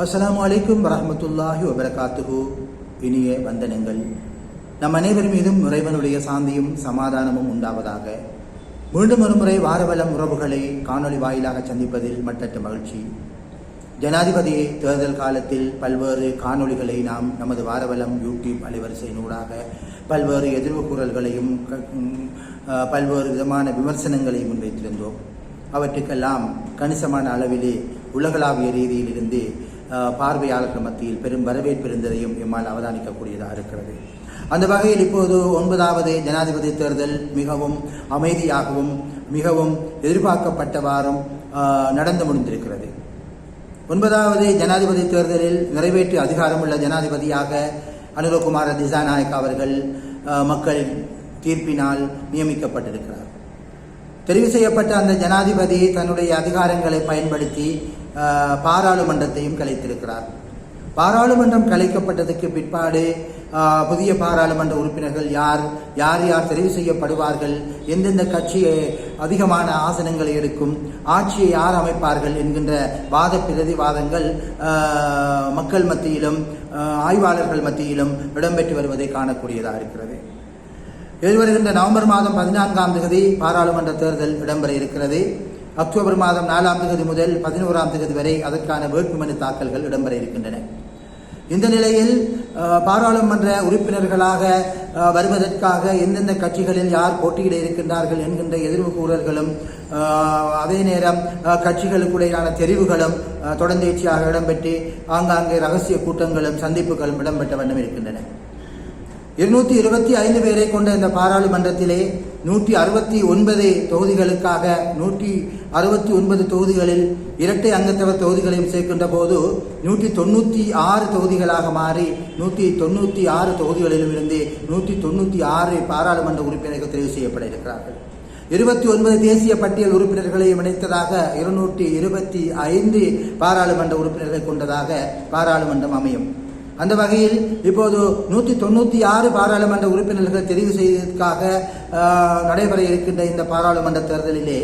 அஸ்ஸலாமு அலைக்கும் வரஹ்மத்துல்லாஹி வபரகாத்துஹு. இனிய வந்தனங்கள். நம் அனைவர் மீதும் இறைவனுடைய சாந்தியும் சமாதானமும் உண்டாவதாக. மீண்டும் ஒரு முறை வாரவலம் உறவுகளை காணொலி வாயிலாக சந்திப்பதில் மட்டற்ற மகிழ்ச்சி. ஜனாதிபதி தேர்தல் காலத்தில் பல்வேறு காணொலிகளை நாம் நமது வாரவலம் யூடியூப் அலைவரிசையினூடாக பல்வேறு எதிர்வு குரல்களையும் பல்வேறு விதமான விமர்சனங்களையும் முன்வைத்திருந்தோம். அவற்றுக்கெல்லாம் கணிசமான அளவிலே உலகளாவிய ரீதியில் இருந்து பார்வையாளர்கள் மத்தியில் பெரும் வரவேற்பு இருந்ததையும் எம்மால் அவதானிக்கக்கூடியதாக இருக்கிறது. அந்த வகையில் இப்போது 9வது ஜனாதிபதி தேர்தல் மிகவும் அமைதியாகவும் மிகவும் எதிர்பார்க்கப்பட்டவாறும் நடந்து முடிந்திருக்கிறது. 9வது ஜனாதிபதி தேர்தலில் நிறைவேற்று அதிகாரமுள்ள ஜனாதிபதியாக அனுரகுமார திசாநாயக்க அவர்கள் மக்கள் தீர்ப்பினால் நியமிக்கப்பட்டிருக்கிறார். தெரிவு செய்யப்பட்ட அந்த ஜனாதிபதி தன்னுடைய அதிகாரங்களை பயன்படுத்தி பாராளுமன்றத்தையும் கலைத்திருக்கிறார். பாராளுமன்றம் கலைக்கப்பட்டதற்கு பிற்பாடு புதிய பாராளுமன்ற உறுப்பினர்கள் யார் யார் தெரிவு செய்யப்படுவார்கள், எந்தெந்த கட்சி அதிகமான ஆசனங்களை எடுக்கும், ஆட்சியை யார் அமைப்பார்கள் என்கின்ற வாத பிரதிவாதங்கள் மக்கள் மத்தியிலும் ஆய்வாளர்கள் மத்தியிலும் இடம்பெற்று வருவதை காணக்கூடியதாக இருக்கிறது. எதிர்வருகின்ற நவம்பர் மாதம் 14ஆம் தேதி பாராளுமன்ற தேர்தல் இடம்பெற இருக்கிறது. அக்டோபர் மாதம் 4ஆம் தேதி முதல் 11ஆம் தேதி வரை அதற்கான வேட்புமனு தாக்கல்கள் இடம்பெற இருக்கின்றன. இந்த நிலையில் பாராளுமன்ற உறுப்பினர்களாக வருவதற்காக எந்தெந்த கட்சிகளில் யார் போட்டியிட இருக்கின்றார்கள் என்கின்ற எதிர்வு கூறல்களும் அதே நேரம் கட்சிகளுக்குடையான தெரிவுகளும் தொடர்ந்தேர்ச்சியாக இடம்பெற்று ஆங்காங்கே ரகசிய கூட்டங்களும் சந்திப்புகளும் இடம்பெற்ற வண்ணம் இருக்கின்றன. 225 பேரை கொண்ட இந்த பாராளுமன்றத்திலே 169 தொகுதிகளுக்காக 169 தொகுதிகளில் இரட்டை அங்கத்தவர் தொகுதிகளையும் சேர்க்கின்ற போது 196 தொகுதிகளாக மாறி 196 தொகுதிகளிலும் இருந்து 196 பாராளுமன்ற உறுப்பினர்கள் தெரிவு செய்யப்பட இருக்கிறார்கள். 29 தேசிய பட்டியல் உறுப்பினர்களை இணைத்ததாக 225 பாராளுமன்ற உறுப்பினர்களை கொண்டதாக பாராளுமன்றம் அமையும். அந்த வகையில் இப்போது 196 பாராளுமன்ற உறுப்பினர்கள் தெரிவு செய்வதற்காக நடைபெற இருக்கின்ற இந்த பாராளுமன்ற தேர்தலிலே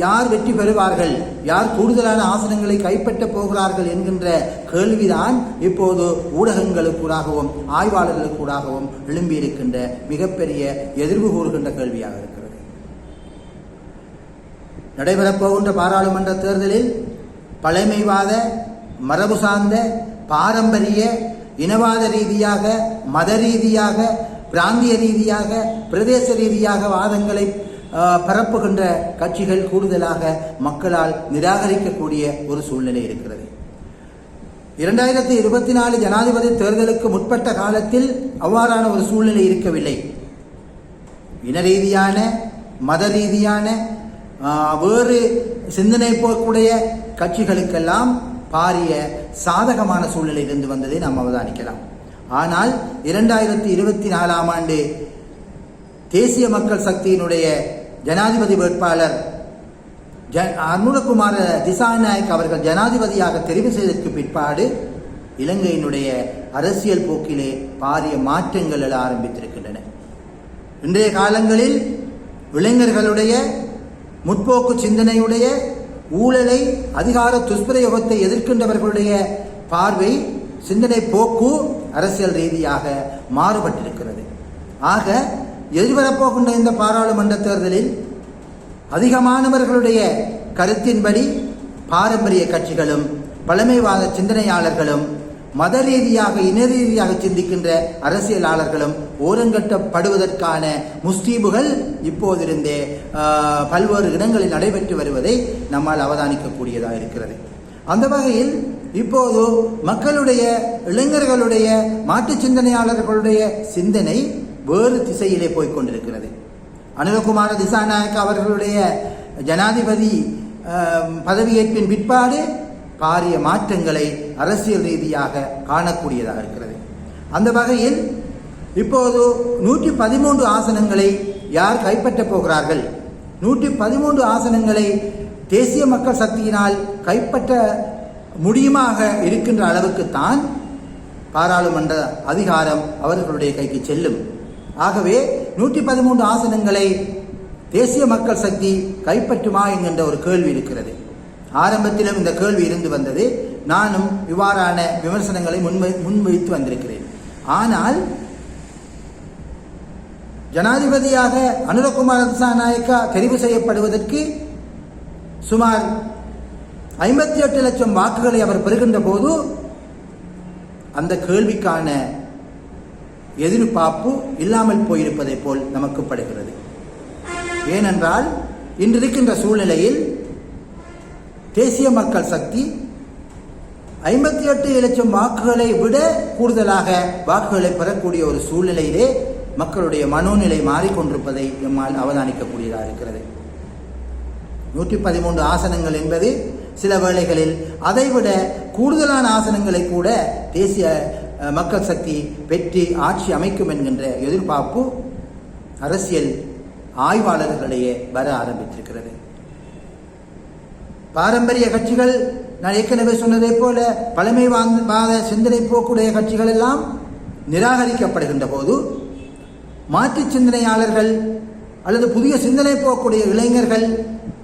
யார் வெற்றி பெறுவார்கள், யார் கூடுதலான ஆசனங்களை கைப்பற்றப் போகிறார்கள் என்கின்ற கேள்விதான் இப்போது ஊடகங்களுக்கூடாகவும் ஆய்வாளர்களுக்கூடாகவும் எழும்பியிருக்கின்ற மிகப்பெரிய எதிர்வு கூறுகின்ற கேள்வியாக இருக்கிறது. நடைபெறப் போகின்ற பாராளுமன்ற தேர்தலில் பழமைவாத, மரபு சார்ந்த, பாரம்பரிய, இனவாத ரீதியாக, மத ரீதியாக, பிராந்திய ரீதியாக, பிரதேச ரீதியாக வாதங்களை பரப்புகின்ற கட்சிகள் கூடுதலாக மக்களால் நிராகரிக்கக்கூடிய ஒரு சூழ்நிலை இருக்கிறது. 2024 ஜனாதிபதி தேர்தலுக்கு முற்பட்ட காலத்தில் அவ்வாறான ஒரு சூழ்நிலை இருக்கவில்லை. இன ரீதியான, மத ரீதியான, வேறு சிந்தனை போக்குடைய கட்சிகளுக்கெல்லாம் பாரிய சாதகமான சூழ்நிலை இருந்து வந்ததை நாம் அவதானிக்கலாம். ஆனால் 2024ஆம் ஆண்டு தேசிய மக்கள் சக்தியினுடைய ஜனாதிபதி வேட்பாளர் அனுரகுமார திசாநாயக்க அவர்கள் ஜனாதிபதியாக தெரிவு செய்ததற்கு பிற்பாடு இலங்கையினுடைய அரசியல் போக்கிலே பாரிய மாற்றங்கள் எழ ஆரம்பித்திருக்கின்றன. இன்றைய காலங்களில் இளைஞர்களுடைய முற்போக்கு சிந்தனையுடைய ஊழலை, அதிகார துஷ்பிரயோகத்தை எதிர்க்கின்றவர்களுடைய பார்வை, சிந்தனை போக்கு அரசியல் ரீதியாக மாறுபட்டிருக்கிறது. ஆக எதிர்வரப்போகின்ற இந்த பாராளுமன்ற தேர்தலில் அதிகமானவர்களுடைய கருத்தின்படி பாரம்பரிய கட்சிகளும் பழமைவாத சிந்தனையாளர்களும் மத ரீதியாக, இன ரீதியாக சிந்திக்கின்ற அரசியலாளர்களும் ஓரங்கட்டப்படுவதற்கான முஸ்தீபுகள் இப்போதிருந்தே பல்வேறு இடங்களில் நடைபெற்று வருவதை நம்மால் அவதானிக்கக்கூடியதாக இருக்கிறது. அந்த வகையில் இப்போது மக்களுடைய, இளைஞர்களுடைய, மாற்று சிந்தனையாளர்களுடைய சிந்தனை வேறு திசையிலே போய்கொண்டிருக்கிறது. அனுரகுமார திசாநாயக்க அவர்களுடைய ஜனாதிபதி பதவியேற்பின் பிற்பாடு பாரிய மாற்றங்களை அரசியல் ரீதியாக காணக்கூடியதாக இருக்கிறது. அந்த வகையில் இப்போது 113 ஆசனங்களை யார் கைப்பற்றப் போகிறார்கள், 113 ஆசனங்களை தேசிய மக்கள் சக்தியினால் கைப்பற்ற முடியுமாக இருக்கின்ற அளவுக்குத்தான் பாராளுமன்ற அதிகாரம் அவர்களுடைய கைக்கு செல்லும். ஆகவே 113 ஆசனங்களை தேசிய மக்கள் சக்தி கைப்பற்றுமா என்கின்ற ஒரு கேள்வி இருக்கிறது. ஆரம்பத்திலும் இந்த கேள்வி இருந்து வந்தது. நானும் இவ்வாறான விமர்சனங்களை முன்வைத்து வந்திருக்கிறேன். ஆனால் ஜனாதிபதியாக அனுரகுமார திசாநாயக்கா தெரிவு செய்யப்படுவதற்கு சுமார் 58 லட்சம் வாக்குகளை அவர் பெறுகின்ற போது அந்த கேள்விக்கான எதிர்பார்ப்பு இல்லாமல் போயிருப்பதை போல் நமக்கு படுகிறது. ஏனென்றால் இன்றிருக்கின்ற சூழ்நிலையில் தேசிய மக்கள் சக்தி 58 லட்சம் வாக்குகளை விட கூடுதலாக வாக்குகளை பெறக்கூடிய ஒரு சூழ்நிலையிலே மக்களுடைய மனோநிலை மாறிக்கொண்டிருப்பதை நம்மால் அவதானிக்கக்கூடியதாக இருக்கிறது. 113 ஆசனங்கள் என்பது சில வேளைகளில் அதைவிட கூடுதலான ஆசனங்களை கூட தேசிய மக்கள் சக்தி பெற்று ஆட்சி அமைக்கும் என்கின்ற எதிர்பார்ப்பு அரசியல் ஆய்வாளர்களிடையே வர ஆரம்பித்திருக்கிறது. பாரம்பரிய கட்சிகள், நான் ஏற்கனவே சொன்னதை போல பழமைவாத சிந்தனை போக்குடைய கட்சிகள் எல்லாம் நிராகரிக்கப்படுகின்ற போது மாற்று சிந்தனையாளர்கள் அல்லது புதிய சிந்தனை போக்குடைய இளைஞர்கள்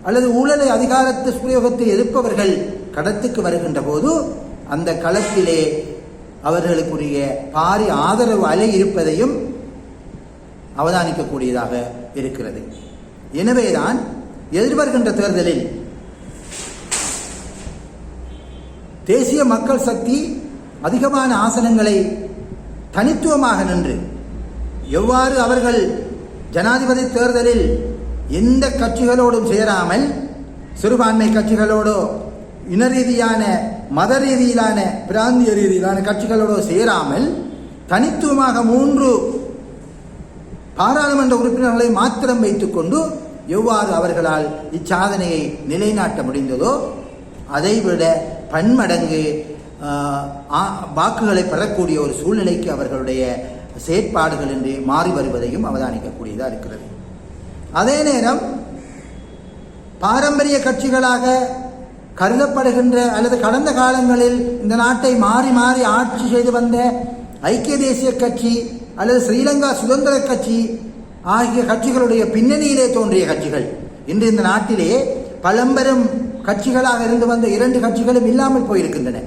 அல்லது ஊழலை அதிகாரத்து சுயோகத்தை எதிர்ப்பவர்கள் களத்துக்கு வருகின்ற போது அந்த களத்திலே அவர்களுக்குரிய பாரிய ஆதரவு அலை இருப்பதையும் அவதானிக்கக்கூடியதாக இருக்கிறது. எனவேதான் எதிர்வருகின்ற தேர்தலில் தேசிய மக்கள் சக்தி அதிகமான ஆசனங்களை தனித்துவமாக நின்று எவ்வாறு அவர்கள் ஜனாதிபதி தேர்தலில் எந்த கட்சிகளோடும் சேராமல் சிறுபான்மை கட்சிகளோடோ இன ரீதியான மத ரீதியிலான பிராந்திய ரீதியிலான கட்சிகளோடு சேராமல் தனித்துவமாக 3 பாராளுமன்ற உறுப்பினர்களை மாத்திரம் வைத்துக் கொண்டு எவ்வாறு அவர்களால் இச்சாதனையை நிலைநாட்ட முடிந்ததோ அதைவிட பன்மடங்கு வாக்குகளை பெறக்கூடிய ஒரு சூழ்நிலைக்கு அவர்களுடைய செயற்பாடுகள் என்று மாறி வருவதையும் அவதானிக்கக்கூடியதாக இருக்கிறது. அதே நேரம் பாரம்பரிய கட்சிகளாக கருதப்படுகின்ற அல்லது கடந்த காலங்களில் இந்த நாட்டை மாறி மாறி ஆட்சி செய்து வந்த ஐக்கிய தேசிய கட்சி அல்லது ஸ்ரீலங்கா சுதந்திர கட்சி ஆகிய கட்சிகளுடைய பின்னணியிலே தோன்றிய கட்சிகள் இன்று இந்த நாட்டிலே பழம்பெரும் கட்சிகளாக இருந்து வந்த 2 கட்சிகளும் இல்லாமல் போயிருக்கின்றன.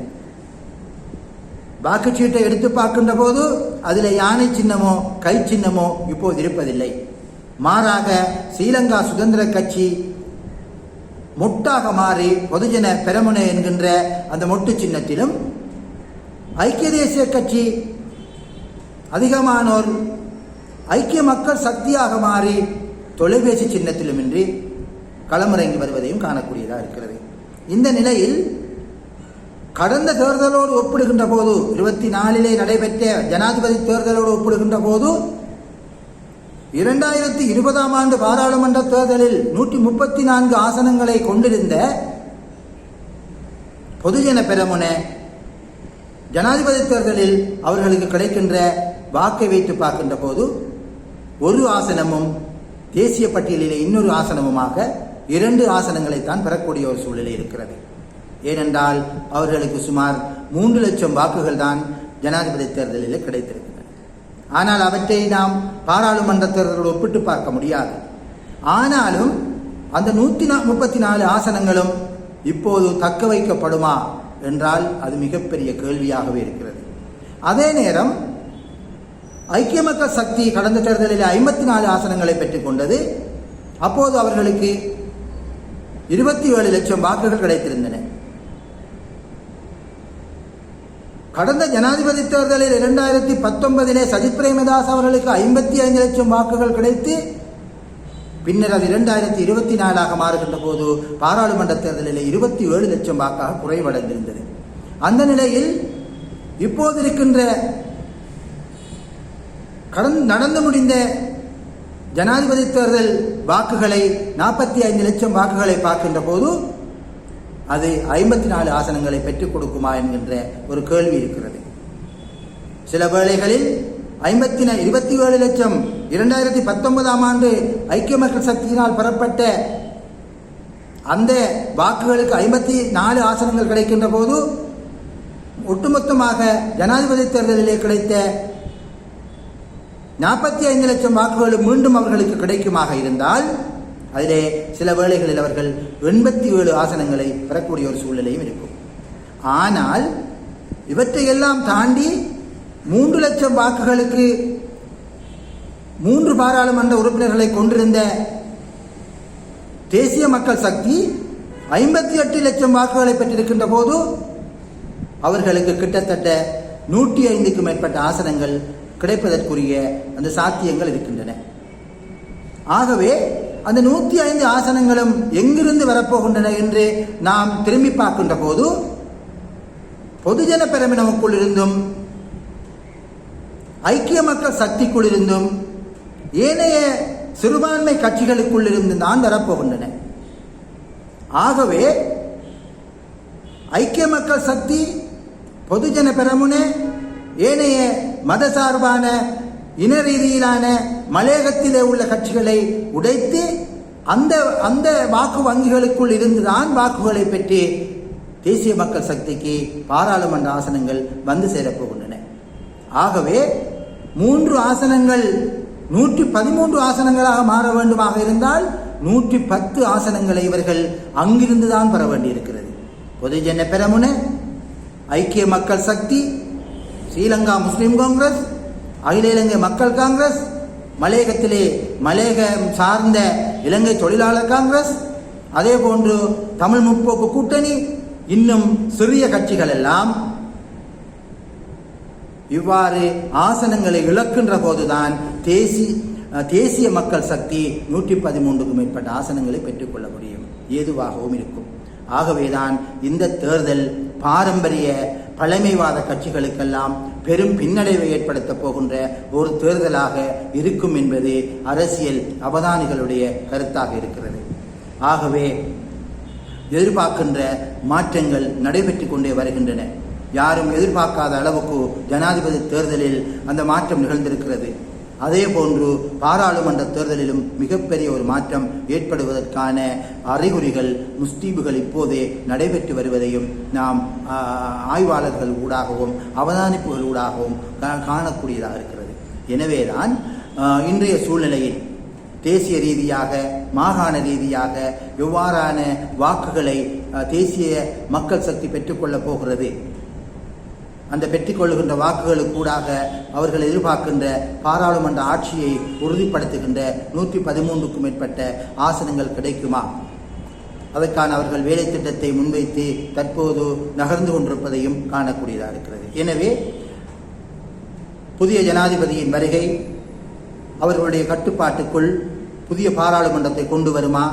வாக்குச்சீட்டை எடுத்து பார்க்கின்ற போது அதில் யானை சின்னமோ கை சின்னமோ இப்போது இருப்பதில்லை. மாறாக ஸ்ரீலங்கா சுதந்திர கட்சி மொட்டாக மாறி பொதுஜன பெரமுனை என்கின்ற அந்த மொட்டு சின்னத்திலும், ஐக்கிய தேசிய கட்சி அதிகமானோர் ஐக்கிய மக்கள் சக்தியாக மாறி தொலைபேசி சின்னத்திலும் இன்றி களமிறங்கி வருவதையும் காணக்கூடியதாக இருக்கிறது. இந்த நிலையில் கடந்த தேர்தலோடு ஒப்பிடுகின்ற போது 24 நடைபெற்ற ஜனாதிபதி தேர்தலோடு ஒப்பிடுகின்ற போது 2020ஆம் ஆண்டு பாராளுமன்ற தேர்தலில் 134 ஆசனங்களை கொண்டிருந்த பொதுஜன பெரமுன ஜனாதிபதி தேர்தலில் அவர்களுக்கு கிடைக்கின்ற வாக்கை வைத்து பார்க்கின்ற போது ஒரு ஆசனமும் தேசிய பட்டியலிலே இன்னொரு ஆசனமுமாக 2 ஆசனங்களைத்தான் பெறக்கூடிய ஒரு சூழ்நிலை இருக்கிறது. ஏனென்றால் அவர்களுக்கு சுமார் 3 லட்சம் வாக்குகள் தான் ஜனாதிபதி தேர்தலில் கிடைத்திருக்கின்றன. ஆனால் அவற்றை நாம் பாராளுமன்ற தேர்தலோடு ஒப்பிட்டு பார்க்க முடியாது. ஆனாலும் அந்த 134 ஆசனங்களும் இப்போது தக்க வைக்கப்படுமா என்றால் அது மிகப்பெரிய கேள்வியாகவே இருக்கிறது. அதே நேரம் ஐக்கிய மக்கள் சக்தி கடந்த தேர்தலில் 54 ஆசனங்களை பெற்றுக் கொண்டது. அப்போது அவர்களுக்கு 27 லட்சம் வாக்குகள் கிடைத்திருந்தன. கடந்த ஜனாதிபதி தேர்தலில் 2019 சஜித் பிரேமதாஸ் அவர்களுக்கு 55 லட்சம் வாக்குகள் கிடைத்து பின்னர் அது 2024 மாறுகின்ற போது பாராளுமன்ற தேர்தலில் 27 லட்சம் வாக்காக குறைவடைந்திருந்தது. அந்த நிலையில் இப்போது இருக்கின்ற நடந்து முடிந்த ஜனாதிபதி தேர்தல் வாக்குகளை 45 லட்சம் வாக்குகளை பார்க்கின்ற போது அது 54 ஆசனங்களை பெற்றுக் கொடுக்குமா என்கின்ற ஒரு கேள்வி இருக்கிறது. சில வேளைகளில் 27 லட்சம் 2019ஆம் ஆண்டு ஐக்கிய மக்கள் சக்தியினால் பெறப்பட்ட அந்த வாக்குகளுக்கு 54 ஆசனங்கள் கிடைக்கின்ற போது ஒட்டுமொத்தமாக ஜனாதிபதி தேர்தலிலே கிடைத்த 45 லட்சம் வாக்குகளும் மீண்டும் அவர்களுக்கு கிடைக்குமாக இருந்தால் அதிலே சில வேளைகளில் அவர்கள் 87 ஆசனங்களை பெறக்கூடிய ஒரு சூழ்நிலையும் இருக்கும். ஆனால் இவற்றையெல்லாம் தாண்டி 3 லட்சம் வாக்குகளுக்கு 3 பாராளுமன்ற உறுப்பினர்களை கொண்டிருந்த தேசிய மக்கள் சக்தி 58 லட்சம் வாக்குகளை பெற்றிருக்கின்ற போது அவர்களுக்கு கிட்டத்தட்ட 105க்கும் மேற்பட்ட ஆசனங்கள் கிடைப்பதற்குரிய அந்த சாத்தியங்கள் இருக்கின்றன. ஆகவே அந்த 105 ஆசனங்களும் எங்கிருந்து வரப்போகின்றன என்று நாம் திரும்பி பார்க்கின்ற போது பொதுஜன பெரமுனவுக்குள் இருந்தும் ஐக்கிய மக்கள் சக்திக்குள் இருந்தும் ஏனைய சிறுபான்மை கட்சிகளுக்குள் இருந்து தான் வரப்போகின்றன. ஆகவே ஐக்கிய மக்கள் சக்தி, பொதுஜன பெரமுன, ஏனைய மதசார்பான இன ரீதியிலான மலையகத்திலே உள்ள கட்சிகளை உடைத்து அந்த வாக்கு வங்கிகளுக்குள் இருந்துதான் வாக்குகளை பெற்று தேசிய மக்கள் சக்திக்கு பாராளுமன்ற ஆசனங்கள் வந்து சேரப்போகின்றன. ஆகவே 3 ஆசனங்கள் 113 ஆசனங்களாக மாற வேண்டுமாக இருந்தால் 110 ஆசனங்களை இவர்கள் அங்கிருந்துதான் பெற வேண்டியிருக்கிறது. பொதுஜன பெரமுன, ஐக்கிய மக்கள் சக்தி, ஸ்ரீலங்கா முஸ்லிம் காங்கிரஸ், அகில இலங்கை மக்கள் காங்கிரஸ், மலையகத்திலே மலையகம் சார்ந்த இலங்கை தொழிலாளர் காங்கிரஸ், அதே போன்று தமிழ் முற்போக்கு கூட்டணி, இன்னும் சிறிய கட்சிகள் எல்லாம் இவ்வாறு ஆசனங்களை இழக்கின்ற போதுதான் தேசிய மக்கள் சக்தி 113க்கும் மேற்பட்ட ஆசனங்களை பெற்றுக்கொள்ள முடியும், ஏதுவாகவும் இருக்கும். ஆகவேதான் இந்த தேர்தல் பாரம்பரிய பழமைவாத கட்சிகளுக்கெல்லாம் பெரும் பின்னடைவை ஏற்படுத்த போகின்ற ஒரு தேர்தலாக இருக்கும் என்பது அரசியல் அவதானிகளுடைய கருத்தாக இருக்கிறது. ஆகவே எதிர்பார்க்கின்ற மாற்றங்கள் நடைபெற்றுக் கொண்டே வருகின்றன. யாரும் எதிர்பார்க்காத அளவுக்கு ஜனாதிபதி தேர்தலில் அந்த மாற்றம் நிகழ்ந்திருக்கிறது. அதே போன்று பாராளுமன்ற தேர்தலிலும் மிகப்பெரிய ஒரு மாற்றம் ஏற்படுவதற்கான அறிகுறிகள் முஸ்தீபுகள் இப்போதே நடைபெற்று வருவதையும் நாம் ஆய்வாளர்கள் ஊடாகவும் அவதானிப்புகள் ஊடாகவும் காணக்கூடியதாக இருக்கிறது. எனவேதான் இன்றைய சூழ்நிலையில் தேசிய ரீதியாக மாகாண ரீதியாக எவ்வாறான வாக்குகளை தேசிய மக்கள் சக்தி பெற்றுக்கொள்ளப் போகிறது, அந்த பெற்றுக்கொள்ளுகின்ற வாக்குகளுக்கூடாக அவர்கள் எதிர்பார்க்கின்ற பாராளுமன்ற ஆட்சியை உறுதிப்படுத்துகின்ற 113க்கும் மேற்பட்ட ஆசனங்கள் கிடைக்குமா, அதற்கான அவர்கள் வேலை திட்டத்தை முன்வைத்து தற்போது நகர்ந்து கொண்டிருப்பதையும் காணக்கூடியதாக இருக்கிறது. எனவே புதிய ஜனாதிபதியின் வருகை அவர்களுடைய கட்டுப்பாட்டுக்குள் புதிய பாராளுமன்றத்தை கொண்டு வருமா,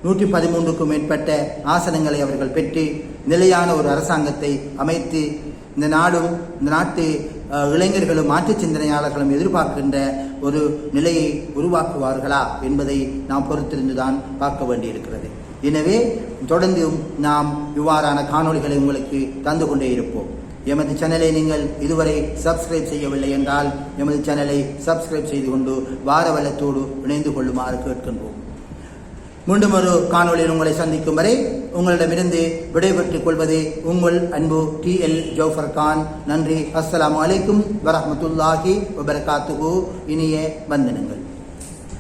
113க்கும் மேற்பட்ட ஆசனங்களை அவர்கள் பெற்று நிலையான ஒரு அரசாங்கத்தை அமைத்து இந்த நாட்டு இளைஞர்களும் மாற்று சிந்தனையாளர்களும் எதிர்பார்க்கின்ற ஒரு நிலையை உருவாக்குவார்களா என்பதை நாம் பொறுத்திருந்துதான் பார்க்க வேண்டியிருக்கிறது. எனவே தொடர்ந்து நாம் இவ்வாறான காணொளிகளை உங்களுக்கு தந்து கொண்டே இருப்போம். எமது சேனலை நீங்கள் இதுவரை சப்ஸ்கிரைப் செய்யவில்லை என்றால் எமது சேனலை சப்ஸ்கிரைப் செய்து கொண்டு வார வல்லத்தோடு இணைந்து கொள்ளுமாறு கேட்கின்றோம். மீண்டும் ஒரு காணொளியில் உங்களை சந்திக்கும் வரை உங்களிடமிருந்து விடைபெற்றுக் கொள்வது உங்கள் அன்பு TL ஜௌஃபர் கான். நன்றி. அஸ்ஸலாமு அலைக்கும் வரஹ்மத்துல்லாஹி வபரகாத்துஹு. இனிய வந்தனங்கள்.